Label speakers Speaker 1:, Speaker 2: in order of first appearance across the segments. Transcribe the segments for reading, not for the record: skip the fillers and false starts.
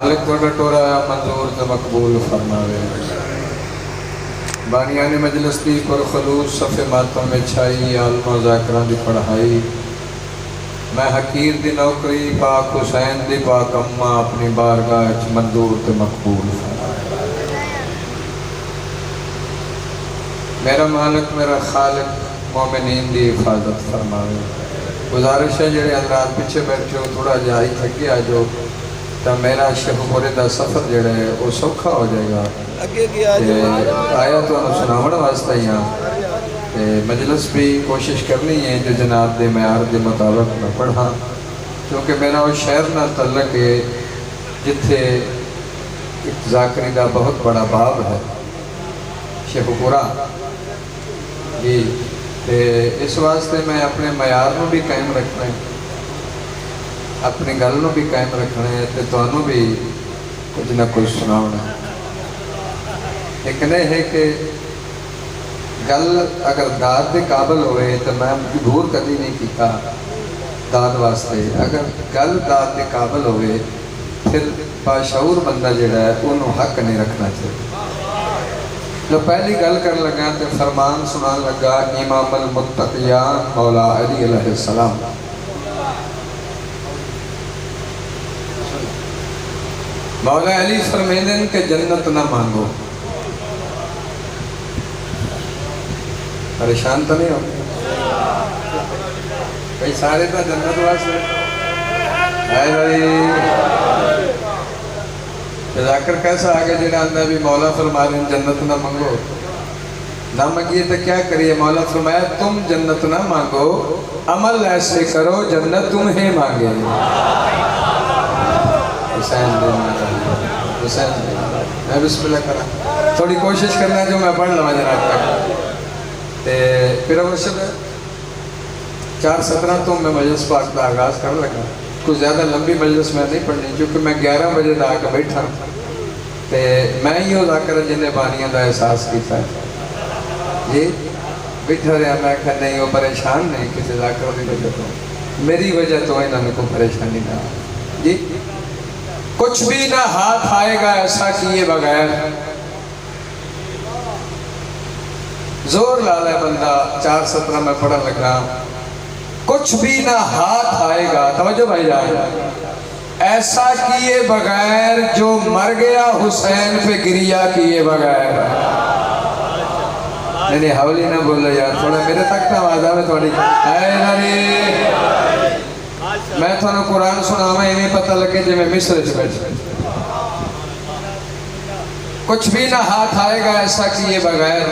Speaker 1: مالک توڑا ٹورا منظور تو مقبول فرماوے بانیان مجلس دی پر خلوص صف ماتم میں چھائی عالم و ذاکران دی پڑھائی میں حقیر دی نوکری پاک حسین دی پاک اماں اپنی بارگاہ اچ منظور تو مقبول فرماوے میرا مالک میرا خالق مومنین دی حفاظت فرماوے گزارش ہے جڑے حضرات پیچھے بیٹھے ہو تھوڑا جائی تھکی آجو تا میرا شیخ پورے دا سفر جڑا ہے وہ سوکھا ہو جائے گا آیا تو انہوں سناوڑ واسطہ یہاں مجلس بھی کوشش کرنی ہے جو جناب دے معیار دے مطابق میں پڑھا کیونکہ میرا وہ شہر نہ تعلق ہے جتھے ایک ذاکری دا بہت بڑا باب ہے شیخ پورا جی اس واسطے میں اپنے معیار میں بھی قائم رکھنا ہے اپنی گل نو بھی قائم رکھنا ہے تو تمہیں بھی کچھ نہ کچھ سناؤنا ہے ایک نہیں ہے کہ گل اگر داد دے قابل ہوئے تو میں مجبور کبھی نہیں کیتا داد واسطے اگر گل داد دے قابل ہوئے پھر باشعور بندہ جڑا ہے انہوں حق نہیں رکھنا چاہیے جو پہلی گل کر لگا تو فرمان سنان لگا امام المتقیان مولا علی علیہ السلام مولا علی فرمیدن کہ جنت نہ مانگو پریشان تو نہیں ہو کئی سارے تو جنت واسطے آئے بھائی ذاکر کیسا آگے جنہاں اندر بھی مولا فرمائے جنت نہ مانگو نہ مانگیے تو کیا کریے مولا فرمایا تم جنت نہ مانگو عمل ایسے کرو جنت تمہیں مانگے حسین میں بسم اللہ کرا تھوڑی کوشش کرنا ہے جو میں پڑھ لوں جناب تک پھر مرشد 4:17 تو میں مجلس پاک کا آغاز کر لگا کچھ زیادہ لمبی مجلس میں نہیں پڑھنی کیونکہ میں 11 بجے دا آگے بیٹھا میں ہی ہو ذاکر جنہیں بانیاں دا احساس کیتا ہے جی بیٹھا رہا میں کہا نہیں وہ پریشان نہیں کسی ذاکر نہیں بیٹھا میری وجہ تو انہوں کو پریشانی نہ جی کچھ بھی نہ ہاتھ آئے گا ایسا کیے بغیر زور لالا بندہ 4:17 میں پڑھا لگا کچھ بھی نہ ہاتھ آئے گا توجہ بھائی جائے ایسا کیے بغیر جو مر گیا حسین پہ گریا کیے بغیر نہیں حولی نہ بولو یار تھوڑا میرے تک نہ آواز آوے تھوڑی اے ناری میں تھوڑا قرآن سنا میں انہیں پتہ لگے جو میں مصر سے بیٹھ کچھ بھی نہ ہاتھ آئے گا ایسا کیے بغیر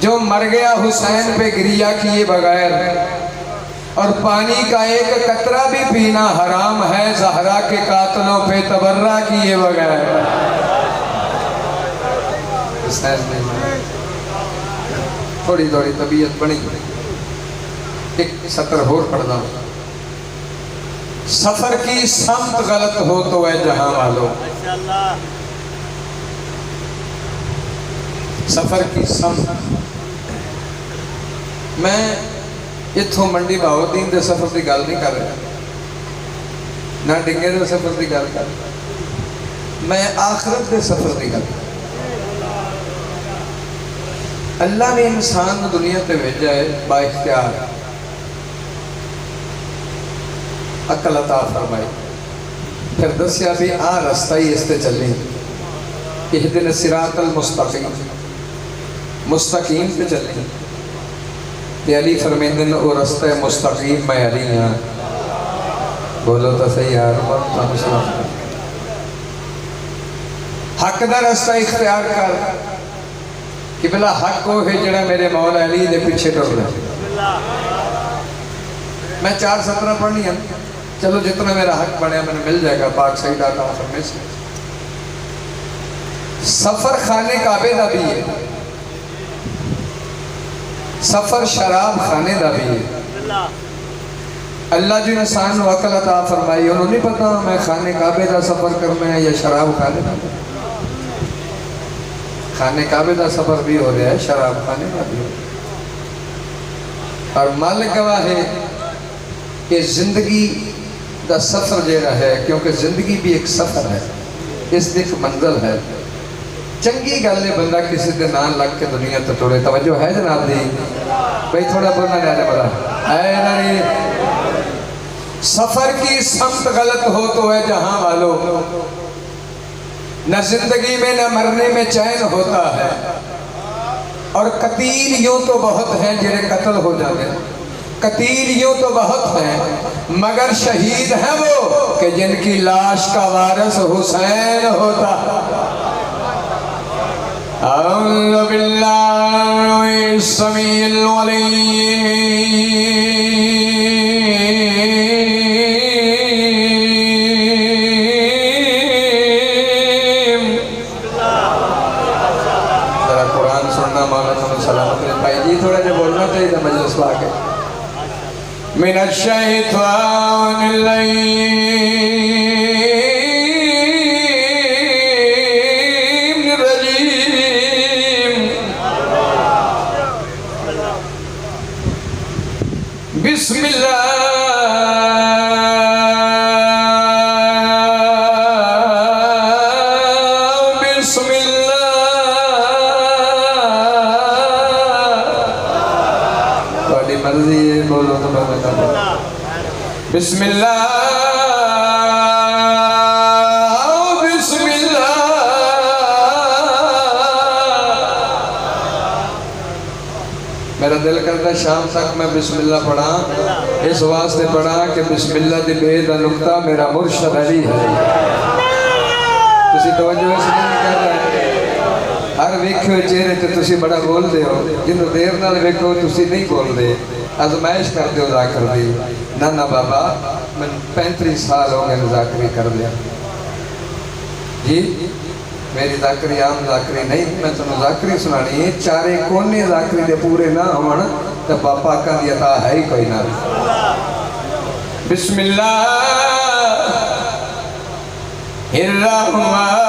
Speaker 1: جو مر گیا حسین پہ گریا کیے بغیر اور پانی کا ایک قطرہ بھی پینا حرام ہے زہرا کے قاتلوں پہ تبرہ کیے بغیر تھوڑی تھوڑی طبیعت بنی ایک سطر ہور پڑھنا ہوں سفر کی سمت غلط ہو تو اے جہاں والو سفر کی سمت میں اتھوں منڈی بہاؤدین دے سفر دی گل نہیں کر رہا نہ ڈنگے دے سفر دی گل کر رہا میں آخرت دے سفر دی گل کر اللہ نے انسان دنیا تے بھیجا ہے با اختیار عقل عطا فرمائی پھر دسیا بھی رستہ ہی اس تے چلیں اہدنا الصراط المستقیم مستقیم پہ چلیں کہ علی فرمیندن او رستہ مستقیم میں علی ہاں بولو تو صحیح یار حق دا رستہ اختیار کر کہ بلا حق کو ہے جڑا میرے مولا علی دے پیچھے ٹر رہا میں 4:17 پڑھنی ہے چلو جتنا میرا حق بنے میں مل جائے گا پاک سعید آتا فرمے سے سفر خانے کعبے دا بھی ہے سفر شراب خانے دا بھی ہے اللہ جو انسان و عقل عطا فرمائی انہوں نہیں پتا میں خانے کعبے دا سفر کرنا ہے یا شراب خانے دا خانے کعبے دا سفر بھی ہو رہا ہے شراب خانے دا بھی ہو رہا ہے اور مالک گواہ ہے کہ زندگی دا سفر جیڑا ہے، کیونکہ زندگی بھی ایک سفر ہے، اس دی ایک منزل ہے۔ چنگی گل ہے بندہ کسی دے نام لگ کے دنیا تو ٹرے۔ توجہ ہے جناب دی؟ بھئی تھوڑا بولنا نہیں آنے والا ہے نہیں۔ سفر کی سمت غلط ہو تو ہے جہاں والو، نہ زندگی میں نہ مرنے میں چین ہوتا ہے، اور قتیل یوں تو بہت ہیں جنہیں قتل ہو جاتے ہیں، قتیل یوں تو بہت ہیں مگر شہید ہیں وہ کہ جن کی لاش کا وارث حسین ہوتا۔ اعوذ باللہ السمیع العلیم تھوڑا جو بولنا چاہیے تھا مجلس پا کے۔ من الشیطان الرجیم بسم اللہ بسم اللہ بسم اللہ۔ میرا دل کرتا شام تک میں بسم اللہ پڑھا، اس واسطے پڑھا کہ بسم اللہ دی بے دا نقطہ میرا مرشد علی ہے۔ تسی توجہ اس لیے نہیں کر رہے، ہر ویکھو چہرے تے تسی بڑا بول دے ہو، جنہوں دیر نال ویکھو تسی نہیں بول دے، ازمائش کر دے ہو ذاکر دی۔ نانا بابا میں 35 سال ہو گئے ذاکری کر لیا جی، میری ذاکری عام ذاکری نہیں، میں تنہوں ذاکری سنانی ہے، چارے کونے ذاکری دے پورے نہ ہونا تو باپا کا دی عطا ہے ہی کوئی نہ۔ بسم اللہ الرحمن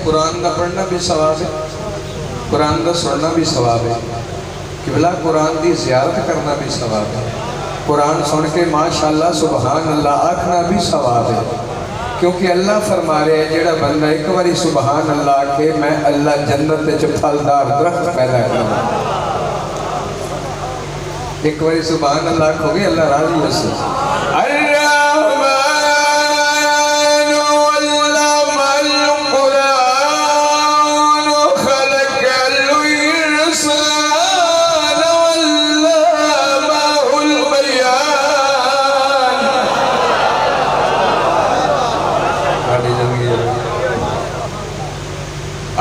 Speaker 1: قرآن کا پڑھنا بھی ثواب ہے، قرآن کا سننا بھی ثواب ہے، قبلہ قرآن دی زیارت کرنا بھی ثواب ہے، قرآن سن کے ماشاءاللہ سبحان اللہ آکھنا بھی ثواب ہے، کیونکہ اللہ فرما رہے ہیں جیڑا بندہ ایک باری سبحان اللہ کہ میں اللہ جنت تے پھلدار درخت پیدا کرنا، ایک باری سبحان اللہ کھو گئی اللہ راضی ہو سے۔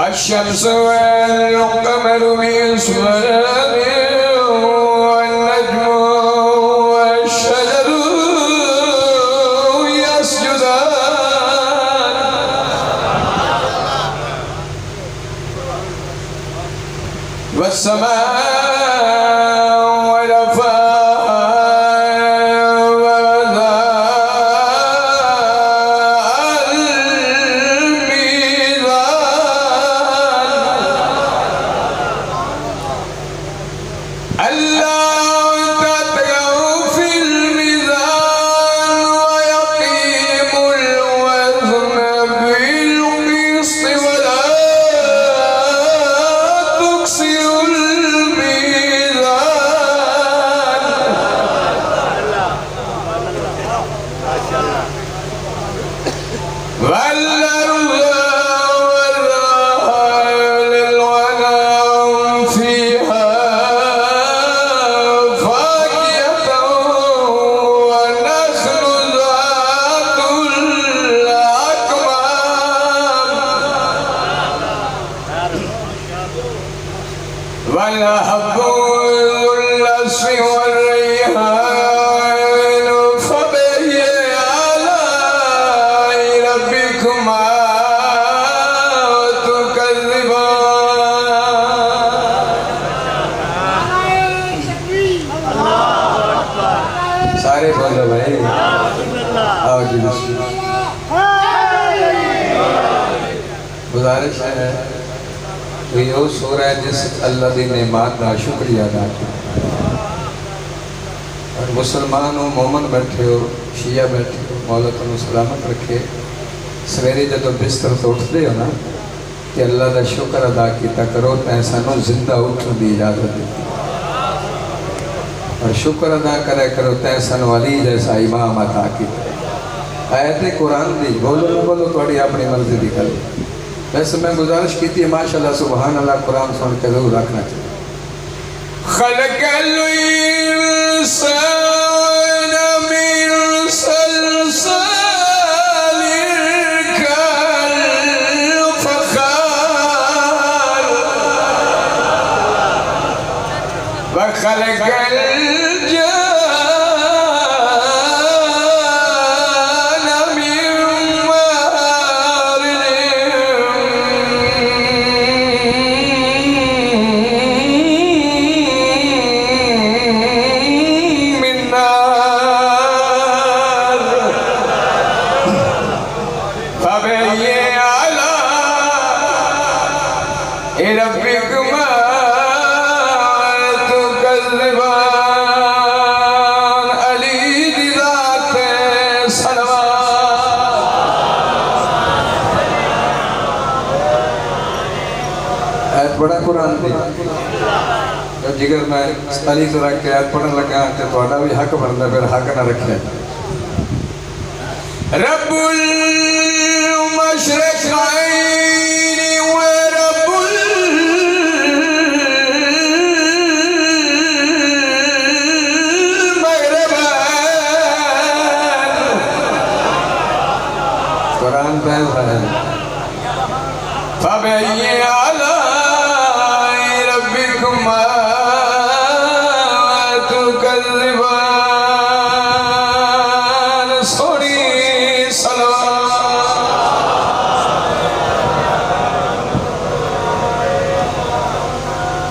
Speaker 1: الشمس والقمر بحسبان والنجم والشجر يسجدان والسماء والحب ذو العصف والريحان فبأي آلاء ربكما گزارش ہے کہ یہ سورہ ہے جس اللہ دی نعمت کا شکریہ ادا کیا. اور مسلمان ہو، مومن بیٹھے ہو، شیعہ بیٹھے ہو، مولا تمہیں سلامت رکھے. سویرے جدو بستر تو اٹھتے ہو نا کہ اللہ دا شکر ادا کیتا کرو تے سانو زندہ اٹھن دی اجازت دیتی. اور شکر ادا کرے کرو تے سانو علی جیسا امام عطا کیتا. آیت قرآن دی بولو نہ بولو تھوڑی اپنی مرضی دی گل. ویسے میں گزارش کی تھی ماشاءاللہ سبحان اللہ قرآن سن کے ضرور رکھنا چاہیے. خلق الانسان من صلصال كالفخار وخلق بڑا قرآن دی جگر میں علی طرح کے آیت پڑھنے لگا کہ توڑا بھی حق بڑھنا پھر حق نہ رکھے. رب المشرقین و رب المغربین قرآن پہن رہا ہے. فَبَيِّ عَلَىٰ ربكما تكذبان سونی صلوات.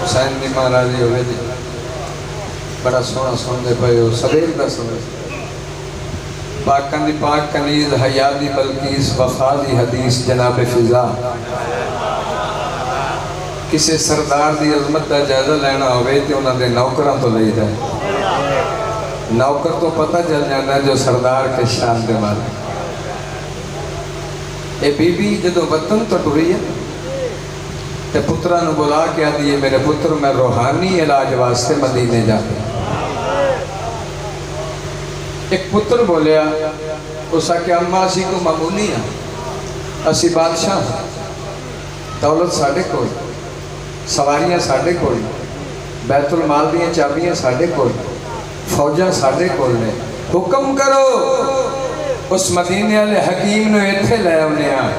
Speaker 1: حسین دی ماں راضی ہوئے جی بڑا سونا سن دے پائے ہو سبیر دا سنے پاکن دی پاک کنیز حیاء دی بلکیس وفا دی حدیث جناب فضا. کسی سردار دی عظمت دا جائزہ لینا ہوئے تو انہوں نے نوکران تو لے جائے. نوکر تو پتہ چل جانا ہے جو سردار کے شان دے مالک. اے بی بی جدو وطن تو ٹوئی ہے تے پترانو بلا کے آدھی ہے میرے پتر میں روحانی علاج واسطے مدینے جاتے. ایک پتر بولیا اسا کہ اماں اسی کو معمولی ہیں اسی بادشاہ دولت ساڑھے کوئی سواریاں ساڑھے کوئی بیت المال دیاں چابیاں ساڑھے کوئی فوجہ ساڑھے کوئی نے حکم کرو اس مدینے والے حکیم نے ایتھے لے انہیں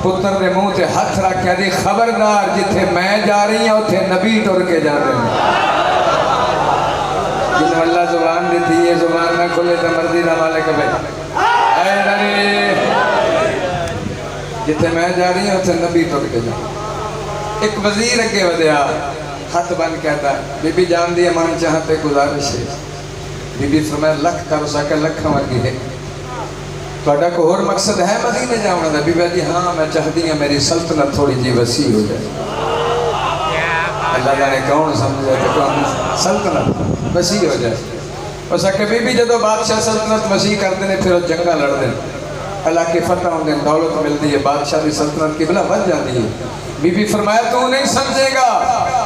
Speaker 1: پتر دے منہ تے ہاتھ رکھ کے دی خبردار جتھے میں جا رہی ہیں اتھے نبی ٹر کے جا رہے ہیں. جنہوں اللہ زبان دیتی یہ زبان نہ کھلے تو مرضی نہ مالک بھائی اے نبی جتھے میں جا رہی ہیں اتھے نبی ٹر کے جا. ایک وزیر اگے ودیا ہاتھ بن کہتا ہے بی بی جان دی امان چاہتے گزارش ہے. بی بی فرمائے لکھ کر اسا کہ لکھ ورگی ہے توڑا کو اور مقصد ہے مدینے جاؤنا دا. بی بی جی ہاں میں چاہتی ہیں میری سلطنت تھوڑی جی وسیع ہو جائے. اللہ جانے کون سمجھے تو کون سلطنت وسیع ہو جائے. اسا کہ بی بی جدو بادشاہ سلطنت وسیع کر دینے پھر وہ جنگا لڑ دیں اللہ کی فتح ہوں دیں دولت ملتی ہے بادشاہ دی سلطنت کی بلا بن جاتی ہے. بی بی فرمایا تو نہیں سمجھے گا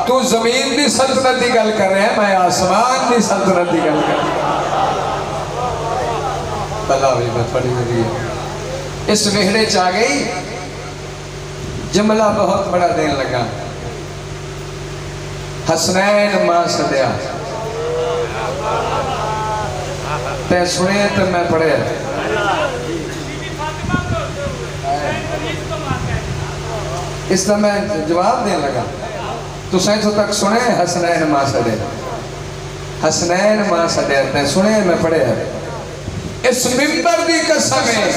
Speaker 1: تو زمین دی سلطنت دی گل کر رہے ہیں میں آسمان دی سلطنت دی گل کر رہے ہیں. اللہ بھی میں تھوڑی ہوئی ہے اس وحڑے چاہ گئی جملہ بہت بڑا دین لگا. حسنین ماں صدیہ تے سنے تو میں پڑھے اس طرح میں جواب دین لگا تو سائنسوں تک سنے حسنین ماں صدیہ حسنین ماں صدیہ تے سنے میں پڑھے اس ممبر دی قسم ہے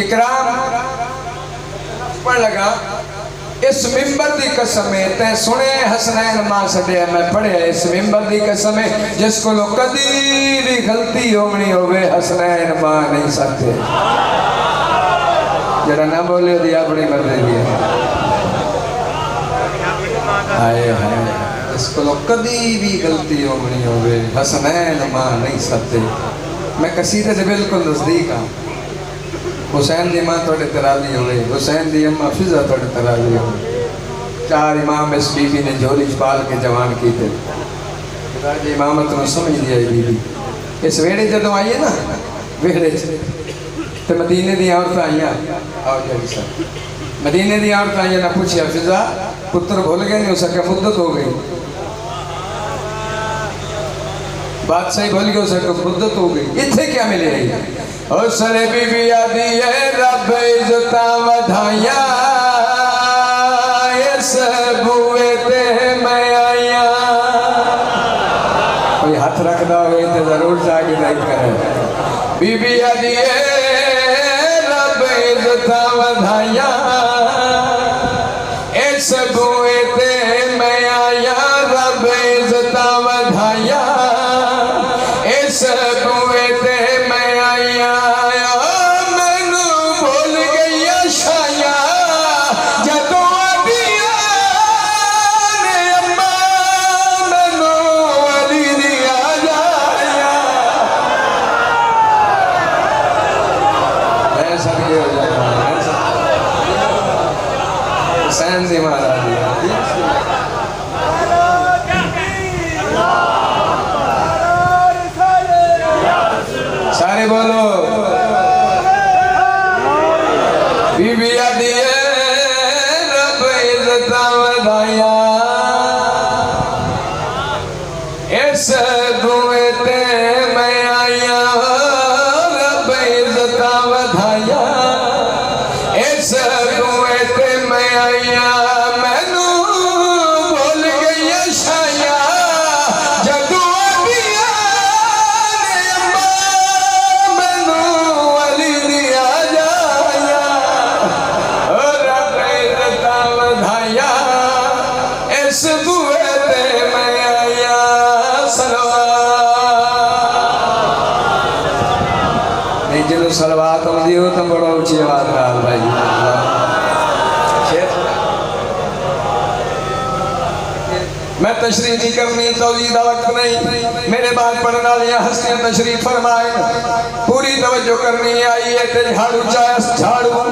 Speaker 1: اکرام پڑھ لگا اس ممبر دی قسم ہے تے سنے حسنین ماں سڈے میں پڑھے اس ممبر دی قسم ہے جس کو لوگ کدی بھی غلطی ہونی ہوئے حسنین ماں نہیں سکتے جڑا نہ بولے دی اپنی مرضی دی آئے اس کو لوگ کدی بھی غلطی ہونی ہوئے حسنین ماں نہیں سکتے میں قصیدے سے بالکل نزدیک ہوں حسین دی ماں توڑے ترالی ہوئے حسین دی اماں فضا توڑے ترالی ہوئے 4 امام اس بی بی نے جھولی چپال کے جوان کی تھے جی امامت نے سمجھ دیا بی بی اس ویڑے جدوں آئیے نا ویڑے تو مدینے دی عورتیں آئیاں آؤ جی سر مدینے دی عورتیں آئیاں نہ پوچھیا فضا پتر بھول گئے نہیں ہو سکے مدت ہو گئی بات صحیح بھول گئے ہو سکے مدت ہو گئی اتھے کیا ملے رہی او سر بی بی آدھی ہے رب عزتاں ودھائیاں اس بوئے تے میں آئیاں کوئی ہاتھ رکھ دا ہوئے تے ضرور جا کے دیکھ کرے بی بی آدھی ہے رب عزتاں ودھائیاں اس بوئے تے میں آئیاں رب عزتاں ودھائیاں اس بوئے تے میں آئیاں سارے بولو بی بی آدھی رب عزتاں ودھائیاں اس بوئے تے میں آئیاں رب عزتاں ودھائیاں اس بوئے تے میں آئیاں جنہوں سلوات ہم دیو تو بڑا اچھی آواز رہا بھائی میں تشریح نہیں کرنی توجیدہ وقت نہیں میرے بعد پڑھنا لیا ہستیاں تشریف فرمائیں پوری توجہ کرنی آئی ہے تے جھاڑو چاہے جھاڑو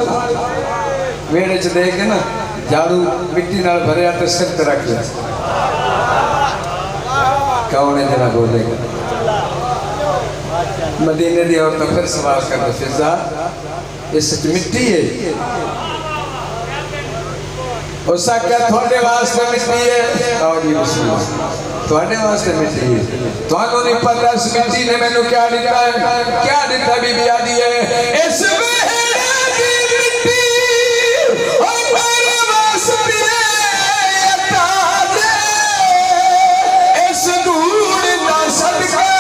Speaker 1: ویڑے چھ دیکھے نا جھاڑو مٹی نال بھریا تے سر تے رکھ لیا کون ہے جنہ بولے گا مدینے دی عورتوں پھر سوال کرنا فضا اس مٹی ہے اس کا کیا تھوڑے واسطے مٹی ہے آؤ جی بسم اللہ تھوڑے واسطے مٹی ہے تو آنوں نہیں پتہ اس مٹی نے میں نے کیا دیتا ہے کیا دیتا بی بی آدھی ہے اس ویڑے دی مٹی اور میرے واسطے اتاجے اس دور دا صدقہ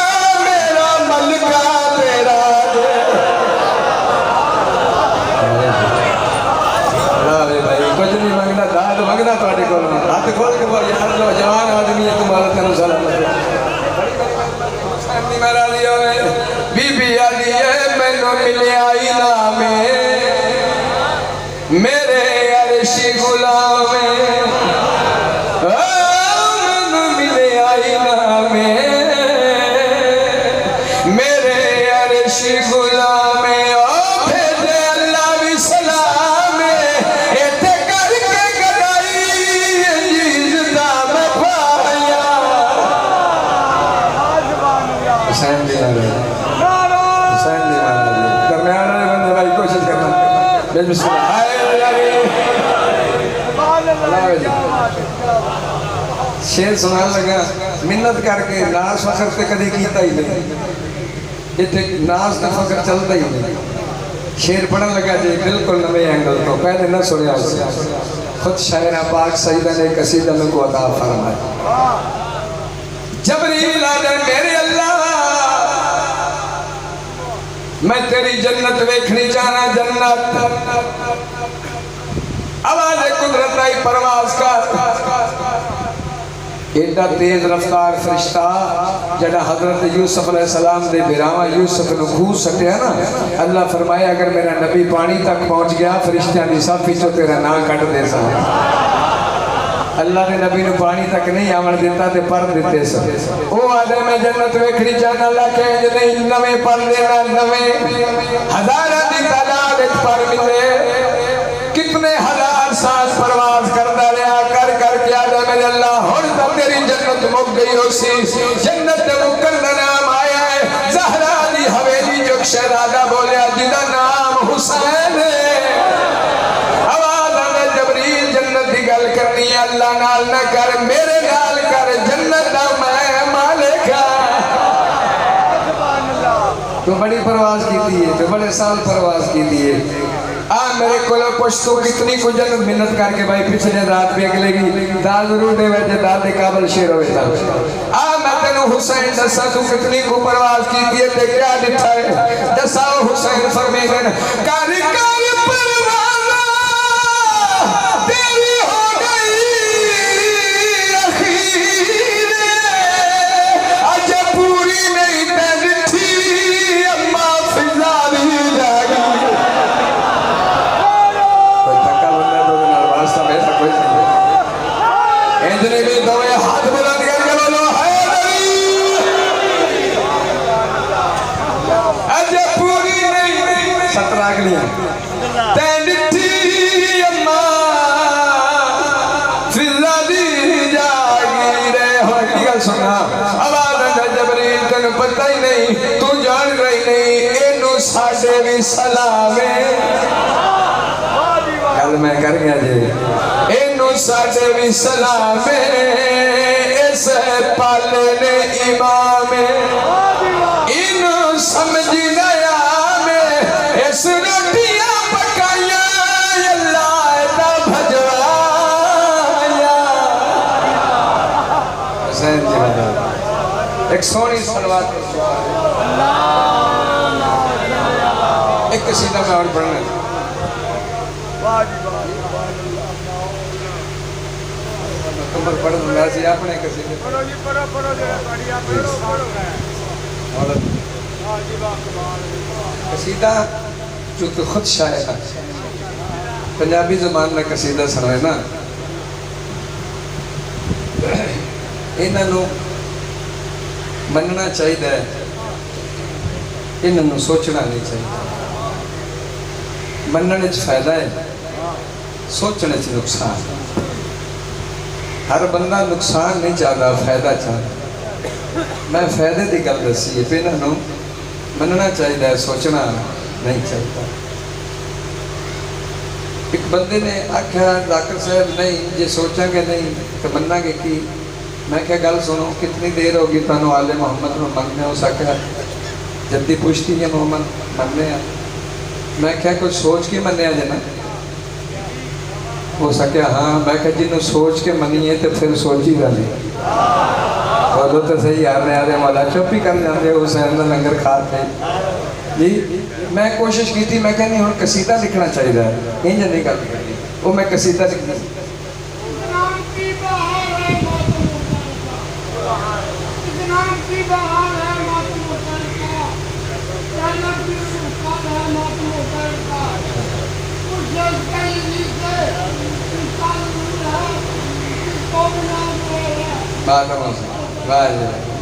Speaker 1: ہاتھ کھول کے بول یار لو جوان آدمی ہے تمہارا تنو سلام بی بی آدھی ہے میں نو ملے آئی نامے میرے عرشی غلام میں نو ملے آئی نامے میرے عرشی غلام بسم شیر سنان لگا منت کر کے ناز فخر تے کدی کیتا ہی نہیں اتنے ناز تے فخر چلتا ہی نہیں شیر پڑھن لگا جی بالکل نمے اینگل تو پہلے نہ سنیا اسے خود شاعرہ پاک سیدہ نے قصیدہ میں کو عطا فرمایا جبریل آدھے میرے اللہ میں تیری جنت ویکھنی جانا جنت آواز قدرت آئی پرواز کا ایڈا تیز رفتار فرشتہ جڑا حضرت یوسف علیہ السلام دے بیراواں یوسف نو کھو سٹیا نا اللہ فرمایا اگر میرا نبی پانی تک پہنچ گیا فرشتیاں دی صف وچوں تیرا نام کٹ دے سا اللہ نے نبی نو پانی تک نہیں آمن دیتا تے پر دیتے سا او آدھے میں جنت ویکھنی چاہنا اللہ کہے نہیں نویں پر دینا نویں ہزارہ دی تعداد ایک پر ملے کتنے ہزار سال پرواز کرتا رہا کر کے آدھے میں اللہ ہن تا تیری جنت مک گئی ہو سی جنت مکر دا نام آیا ہے زہرا دی حویلی جو شہزادہ بولیا جدا نام حسین ہے گل کرنی ہے اللہ نال نہ کر میرے نال کر جنت دا میں مالک تو بڑی پرواز کی دیئے تو بڑے سال پرواز کی دیئے میرے کولو پشتو کتنی کو جنت منت کر کے بھائی پچھلے رات بھی اگلے گی دال ضرور دے ویجے دال دے قابل شیر ہوئے تھا میں تینو حسین دسا تو کتنی کو پرواز کی دیئے تے کیا دٹھا ہے دساؤ حسین فرمی دین کاری کاری پرواز تیری ساڑھے بھی سلامے کل میں کر گیا جی انہوں ساڑھے بھی سلامے اس پالنے امامے انہوں سمجھی نیا میں اس روٹیاں پکائیاں اللہ دا بھجوایا حسین جی بھجوایا ایک سونی صلوات ایک قصیدہ میں اور پڑھنا ہے کمبر پڑھ دوں گا سی اپنے قصیدے قصیدہ جو تو خود شاعر ہے پنجابی زبان میں قصیدہ سنوے نا انہوں مننا چاہیے انہوں سوچنا نہیں چاہیے مننے چ فائدہ ہے سوچنے چ نقصان ہر بندہ نقصان نہیں چاہتا فائدہ چاہتا میں فائدے کی گل دسی ہے پہ انہوں مننا چاہیے سوچنا نہیں چاہتا ایک بندے نے آکھا ڈاکٹر صاحب نہیں جے سوچاں گے نہیں تو مننا گے کی میں کیا گل سنو کتنی دیر ہوگی تانوں آل محمد نو مننے ہو سکا جلدی پوچھتی ہے محمد مننے ہیں میں کیا کچھ سوچ کے منیا جنا ہو سکے ہاں میں کہا جنہوں سوچ کے منی ہے تو پھر سوچ ہی گلی بولو تو صحیح آنے آدھے مولا چپ ہی کر جاندے حسین دا لنگر کھاتے جی میں کوشش کی تھی میں کہا نہیں ہوں قصیدہ لکھنا چاہیے انجا نہیں کر وہ میں قصیدہ لکھنا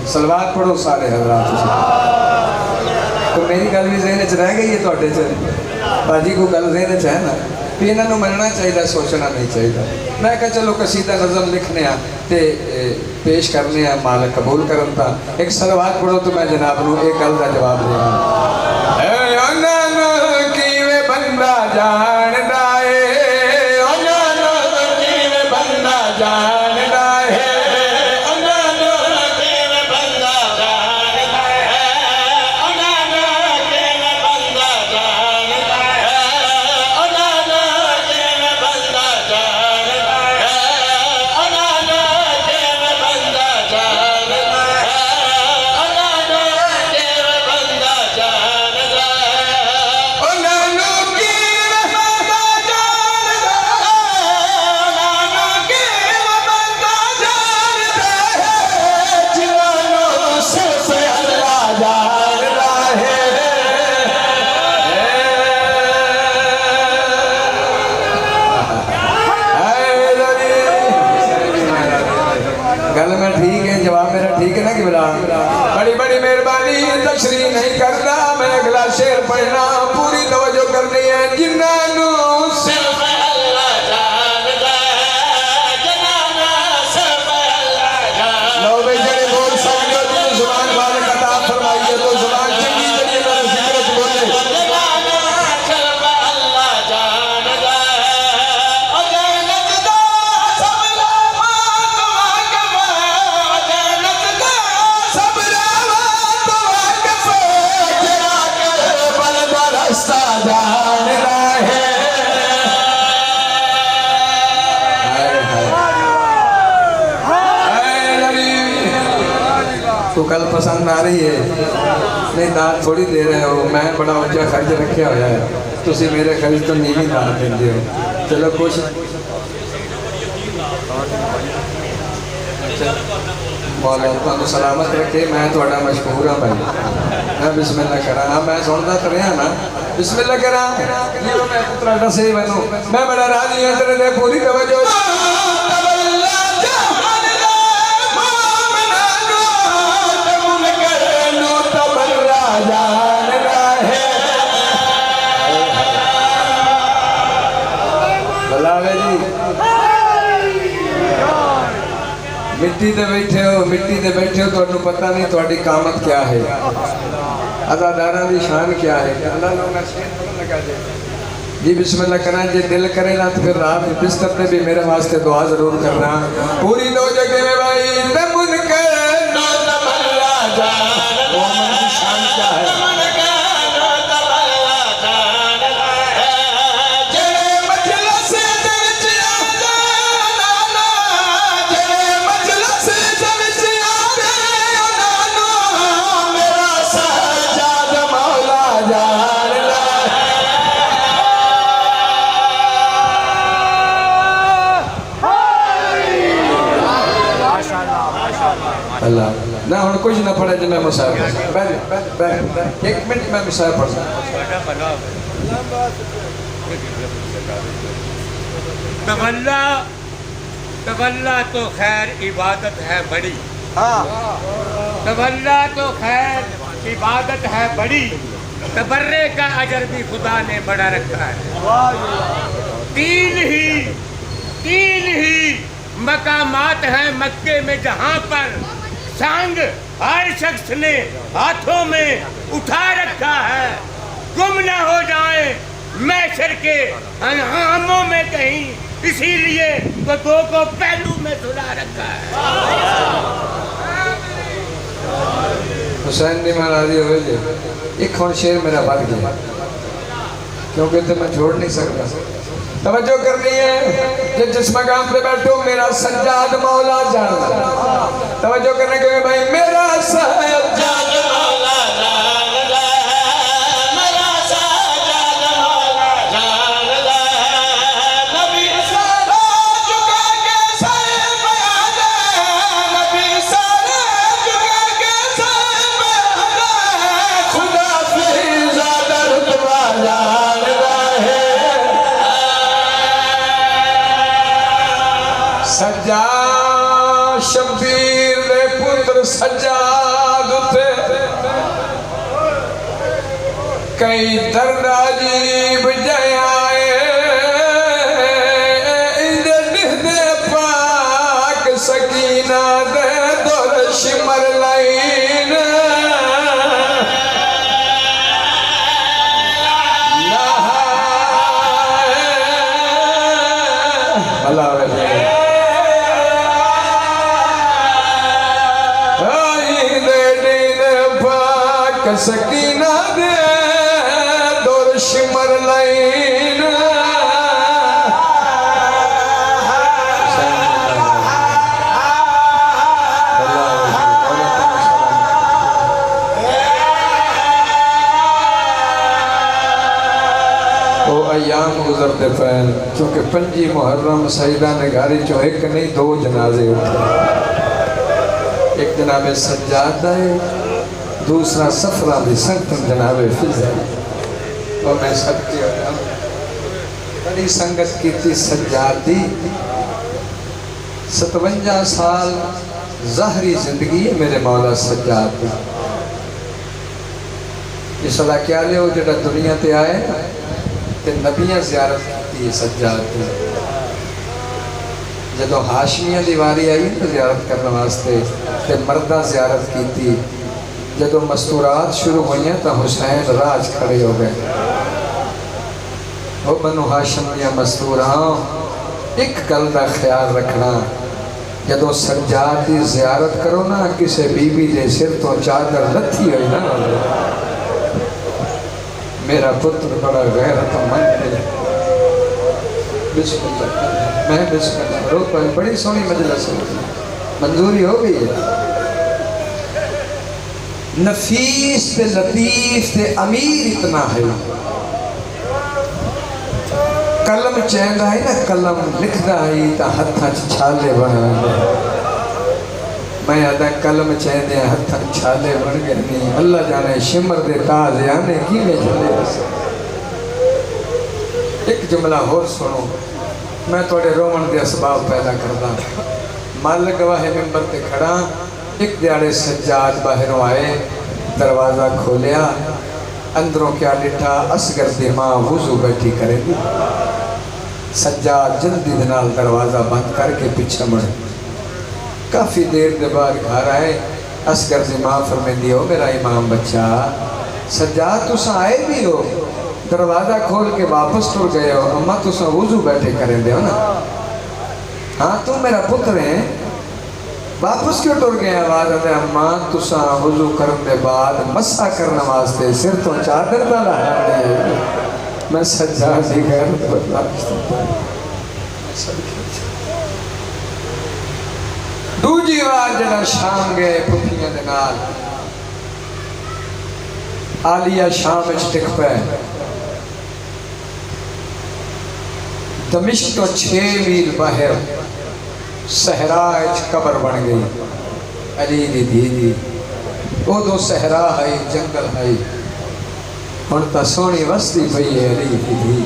Speaker 1: سلوات پڑھو سارے حضرات تو میری گل بھی ذہن چ رہ گئی ہے توڑے چ باجی کو گل ذہن چ ہے نا بھی انہوں نے مننا چاہیے سوچنا نہیں چاہیے میں کہا چلو قصیدہ نظم لکھنے تے پیش کرنے مالک قبول کرن تا ایک سلوات پڑھو تو میں جناب نو ایک گل کا جواب دے گا اے انہوں کیویں بندہ جان دائے انہوں کیویں بندہ جان دائے
Speaker 2: Yeah.
Speaker 1: ہے جنہوں صرف اللہ جاندا ہے جنہوں صرف اللہ جاندا لو بے جڑے بول سکتے ہو جنہوں زبان والے عطا فرمائیے تو زبان چنگی جڑی اللہ فکرت بولے جنہوں صرف اللہ جاندا ہے اور جنت دا سب رحمت واقف ہے جنت دا سب رحمت واقف ہے جڑا کربل دا رستہ جاندا ہے تو کل پسند آ رہی ہے نہیں دال تھوڑی دے رہے ہو میں بڑا اونچا خرچ رکھیا ہوا ہے تسی میرے خرچ تو نیویں دال دیندے ہو چلو کوشش مولا تمہیں سلامت رکھے میں تھوڑا مشکور ہوں بھائی میں بسم اللہ کرا ہاں میں سنتا تو رہا نا بسم اللہ کرا یہ میں پترا ڈسے بنو میں بڑا راضی ہوں تیرے دے پوری توجہ بلاوے جی مٹی دے بیٹھے ہو تو انہوں پتہ نہیں تو اڈی قامت کیا ہے عزادارہ دی شان کیا ہے اللہ نے انہیں شیر پتہ لگا جائے جی بسم اللہ کرنا جی دل کرے نا تو پھر رات بستر میں بھی میرے واسطے دعا ضرور کرنا پوری دو جگہ میں بھائی تمن کر نو تملا جان وہ من کی شان کیا ہے اللہ نہ ہوں کچھ نہ پڑھے جو میں مسائل پڑھا ایک منٹ میں مسائل پڑھا
Speaker 2: تولا تو خیر عبادت ہے بڑی تولا تو خیر عبادت ہے بڑی تبرے کا اجر بھی خدا نے بڑا رکھا ہے تین ہی مقامات ہیں مکے میں جہاں پر سانگ ہر شخص نے ہاتھوں میں اٹھا رکھا ہے گم نہ ہو جائیں محشر کے انعاموں میں کہیں اسی لیے وہ دو کو پہلو میں سلا رکھا ہے
Speaker 1: حسین نے میں راضی ہوئے لے ایک خون شیر میرا بات گیا کیونکہ تو میں چھوڑ نہیں سکتا توجہ کرنی ہے کہ جس مقام پہ بیٹھو میرا سجاد مولا جانتا توجہ کرنے کے بھائی میرا سجاد مولا جانتا میرا سجاد مولا جانتا نبی سارا جھکا کے سر بیان نبی سارا جھکا کے سر بیان خدا سے زیادہ رتبہ جانتا ہے سجاد شبیر دے پتر سجاد تھے کئی درد عجیب جائے آئے دے پاک سکینہ دے دور شمر لائن اللہ علیہ سکینہ دے دور شمر لائن وہ ایام گزرتے پہن چونکہ 5 محرم سیدہ نگاری چو ایک نہیں 2 جنازے اٹھے ایک جناب سجاد ہے دوسرا سفرہ بھی سنگتن جناب فضل اور میں صدقی ہوتا بڑی سنگت کی تھی سجادی 57 سال ظاہری زندگی ہے میرے مولا سجاد یہ صدا کیا لے ہو جڑا دنیا تے آئے تے نبیاں زیارت کی سجاد دی جدو ہاشمیاں دی واری آئی تو زیارت کرنے واسطے تے مردہ زیارت کی تھی جدو مستورات شروع ہوئیں تو حسین راج کھڑے ہو گئے وہ بنو ہاشم دیا مستوران ایک گل دا خیال رکھنا جدو سجاد دی زیارت کرو نا کسے بی بی دے سر تو چادر لتھی ہوئی نا میرا پتر بڑا غیرت مند ہے بسم اللہ میں بسم اللہ روک پائے بڑی سونی مجلس منظوری ہو گئی ہے نفیس تے لطیف تے امیر اتنا ہے قلم چہندہ ہے نا قلم لکھدا ہے تا ہتھاں چھالے بنا میں آدھا قلم چہندے ہتھاں چھالے بن گئے نہیں اللہ جانے شمر دے تاز آنے کی میں چلے ایک جملہ اور سنو میں توڑے رومن دے اسباب پیدا کردہ مال گواہ ممبر تے کھڑا ایک دیاڑے سجاد باہروں آئے دروازہ کھولیا اندروں کیا لٹھا اصغر دی ماں وضو بیٹھی کرے گی سجاد جلدی دنال دروازہ بند کر کے پیچھے مڑے کافی دیر دے بعد گھر آئے اصغر دی ماں فرمائے دیو میرا امام بچہ سجاد تساں آئے بھی ہو دروازہ کھول کے واپس ٹر گئے ہو اماں تساں وضو بیٹھے کریں دے ہو نا ہاں تم میرا پتر ہیں واپس کیوں ٹر گئے آواز آتے اماں تساں وضو کرن دے بعد مسا کرنا واسطے سر تو چادر دالا ہے میں سجاد دی غیرت برداشت دوجی بار جڑا شام گئے پھپھیاں دے نال عالیہ شام وچ ٹک پے دمشق تو 6 میل باہر صحرا وچ قبر بن گئی علی دی دی وہ دو صحرا ہے جنگل ہے ہن تا سونی وستی پئی ہے علی دی دی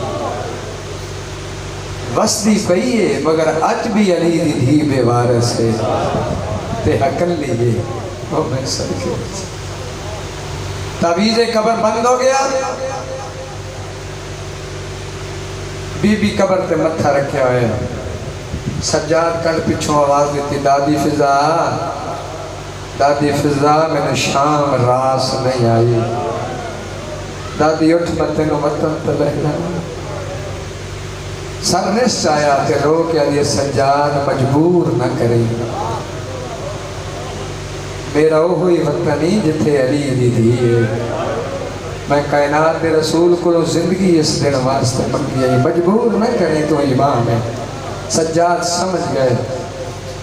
Speaker 1: وستی پئی ہے مگر اج بھی علی دی دھی بے وارث ہے تے اکلی ہے وہ میں صدقے تعویذ قبر بند ہو گیا بی بی قبر تے متھا رکھیا ہوئے سجاد کل پچھوں آواز دیتی دادی فضا میں نے شام راس نہیں آئی دادی اٹھ متن وطن تلہنا سر نس آیا تے رو کے علی سجاد مجبور نہ کریں میرا ہوئی وطنی جتھے علی دی دی ہے میں کائنات دے رسول کو زندگی اس دن واسطے منگی ہے مجبور نہ کریں تو امام ہے سجاد سمجھ گئے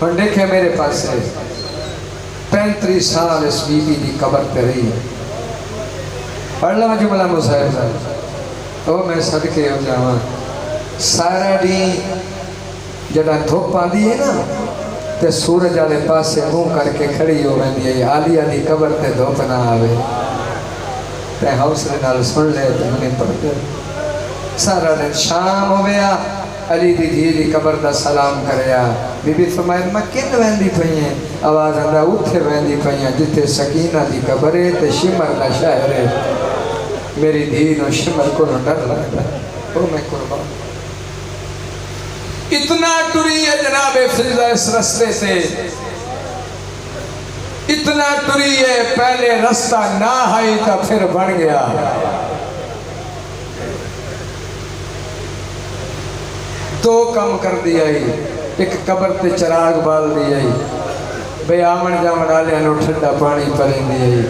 Speaker 1: ہن دیکھے میرے پاس سے 35 سال اس بی بی دی قبر تے رہی پڑھ لما جملہ مصاحب او میں صدقے ہو جاواں سارا دی جڑا دھوپ آندی ہے نا تے سورج والے پاسے منہ کر کے کھڑی ہو ویندی ہے عالیہ دی قبر تے دھوپ نہ آوے تے حوصلے نال سن لے تے میں پڑھ دے سارا دن شام ہو گیا علی دی دھی دی قبر دا سلام کریا بی بی فرمائے میں کن ویندی پئی ہیں آواز آندا اوتھے ویندی پئی ہیں جتھے سکینہ دی قبر ہے تے شمر دا شہر ہے میری دھی نو شمر کو ڈر لگتا ہے او میں قربان اتنا ٹری ہے جناب فضا اس رستے سے اتنا ٹری ہے پہلے رستہ نہ آئی تا پھر بن گیا دو کم کر دیا ہی ایک قبر تے چراغ بال دیا ہی بے آمن جامن آلے انو ٹھنڈا پانی پلیں دیا ہی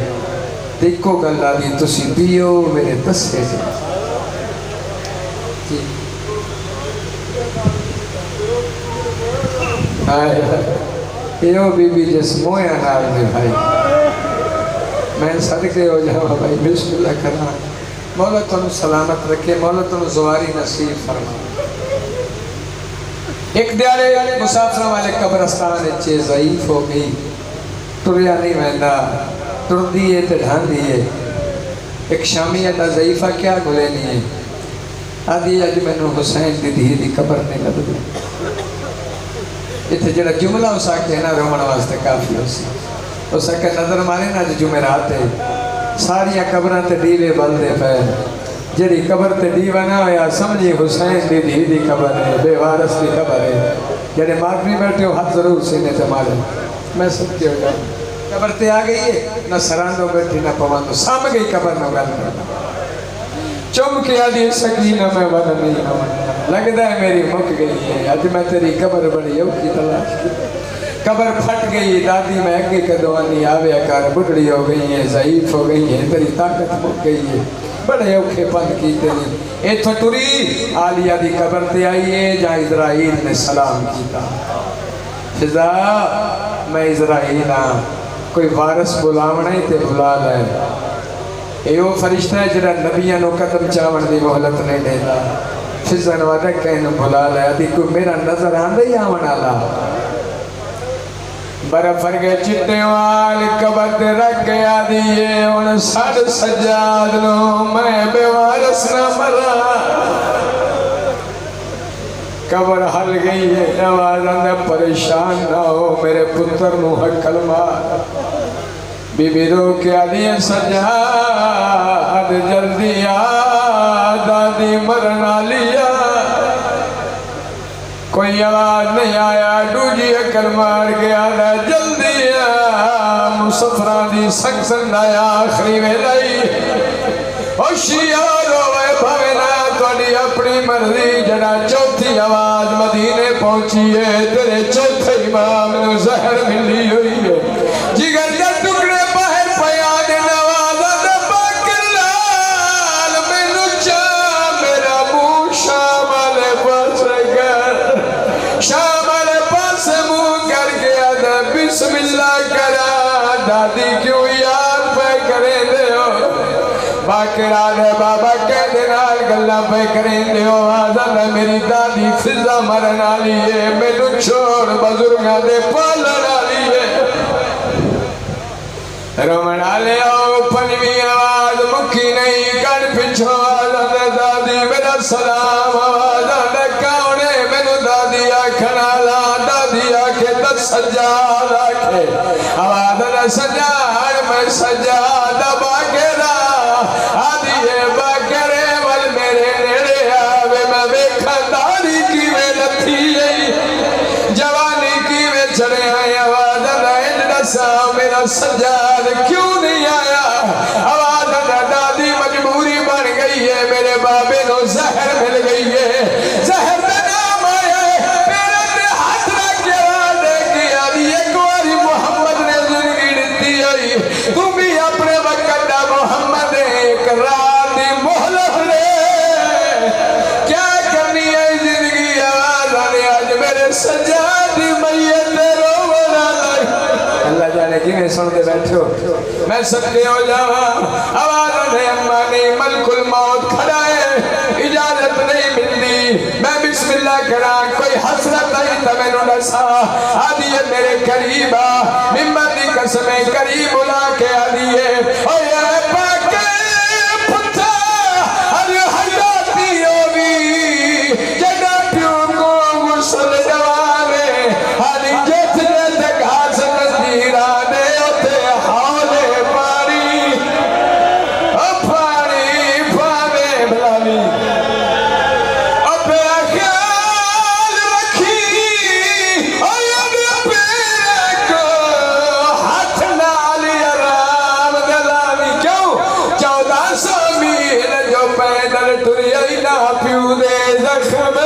Speaker 1: دیکھو گل آدھی تسی پیو میرے تسکے سے یہ بی بی جس مویا نال میں بھائی میں صدقے ہو جاؤں بھائی بسم اللہ کرنا مولا تنو سلامت رکھے مولا تنو زواری نصیب فرما ایک دیارے مسافرہ والے قبرستان اچھے ضعیف ہو گئی ٹریا نہیں ویندہ ٹر دیئے تے ڈھان دیئے ایک شامیہ دا ضعیفہ کیا گلے نہیں ہے آدھی اج میں نو حسین دی دھی دی قبر نہیں لگ دی اتھے جڑا جملہ ہو سکتے ہیں نا رومن واسطے کافی ہو سکتے ہو سکتے نظر مارے نا جو جمعرات ہے ساریاں قبران تے دیوے بل دے پہ جڑی قبر تے دیوانہ ہویا سمجھی حسین دی دھی دی قبر ہے، بے وارث دی قبر ہے. جڑے ماتمی بیٹھے ہو ہاتھ ضرور سینے تے مارے. میں سب کے ہو جاؤں قبر تے آ گئی ہے، نہ سراندو بیٹھی نہ پواندو، سام گئی قبر نہ گل کرنا. چم کے آدھی سکینہ میں ون نہیں ہوں، لگتا ہے میری مک گئی ہے. آج میں تیری قبر بڑی اوکھی تلاش کی. قبر پھٹ گئی، دادی میں اگے کدوانی آوے کار بڑھڑی ہو گئی ہیں، ضعیف ہو گئی ہیں، تیری طاقت مک گئی ہے. بڑے اوکھے پند کیتے نہیں. ایتھو ٹری عالیہ دی قبر تے آئی ہے جہاں اسرائیل نے سلام کیتا. فضا میں اسرائیل ہاں، کوئی وارث بلاونا ہی تے بلا لے. اے وہ فرشتہ ہے جڑا نبیاں نو قدم چاون دی مہلت نہیں دیتا. فضا نے وعدہ کہنو بلا لے. ادھی کوئی میرا نظر آندہ ہی آون آلا. برف کے چٹے وال قبر تے رکھ کے آدھیے ان ساڑھ سجاد نو میں بے وارث نہ مرا. قبر ہل گئی ہے، آواز اندر پریشان نہ ہو میرے پتر نو حقل مار. بی بی رو کے آدھیے سجاد جلدی آ، دادی مرنا لیا. کوئی آواز نہیں آیا. ڈوجی عقل مار گیا نا جلدی آ، مسافران دی سکسن آیا آخری ویلائی. ہوشیار ہوئے بھوینا توڑی اپنی مرضی. جڑا چوتھی آواز مدینے پہنچی ہے، تیرے چوتھے امام نے زہر ملی ہوئی ہے. جگر جا ٹکڑے باہر پیاد نوازہ دبا کلال میں نچا میرا منہ شامل پاس کر. شامل پاس منہ کر کے آدھا بسم اللہ کرا. دادی کیوں یاد پہ کریں دے ہو؟ باقر آدھے بابا کہتے نال گلہ پہ کریں دے ہو. آدھا میری دادی فضا مرنا لیے، میرے چھوڑ بزرگاں دے پالنا لیے. رومنا لے آؤ پنوی آواز مکی نہیں کر پچھو. آدھا دادی میرا سلام. آدھا کاؤنے میں دادی آکھنا لا. دادی آکھے تا سجاد آکھے. آدھا سجاد میں سجاد باقرہ. آدھیے باقرے وال میرے نیڑے آوے. میں بیکھا داری کی میں لتھی ہے، جوانی کی میں چڑے آئے. آدھا اجلسا میرا سجاد کیوں نہیں آیا؟ آدھا دادی مجبوری بن گئی ہے، میرے بابے نو زہر مل گئی ہے. زہر دا نام آیا ہے، میرے تے ہاتھ رکھ کے آدھے کی آدھی ایک واری محمد نے زندگی دیتی ہوئی. تم بھی اپنے وقت دا محمد ایک رات دی مہلت لے. کیا کرنی ہے زندگی؟ آدھا نے آج میرے سجاد دی میت رو بنا لائے. اللہ جانے کی میں سن دے بیٹھو، میں صدقے ہو جاواں. آواز نے امانی ملک الموت کھڑا ہے، اجازت نہیں ملتی. میں بسم اللہ کرا کوئی حسرت آئی تا میں نو نسا. آدھی ہے میرے قریب آ، ممبر دی قسمیں قریب بلا کے آدھی ہے. اے پاکے پتھا ارے حیاتی ہوگی جگہ پیوں کو غسل جوانے. آدھی جیت جیت گھاس نزدیرانے ہوتے حولے پانی. پانی پانے بلالی اپنے خیال رکھی. پیرے کو ہاتھ نالی آرام دلالی. کیوں 1400 میل جو پیدل ٹری نہ پیو دے زخم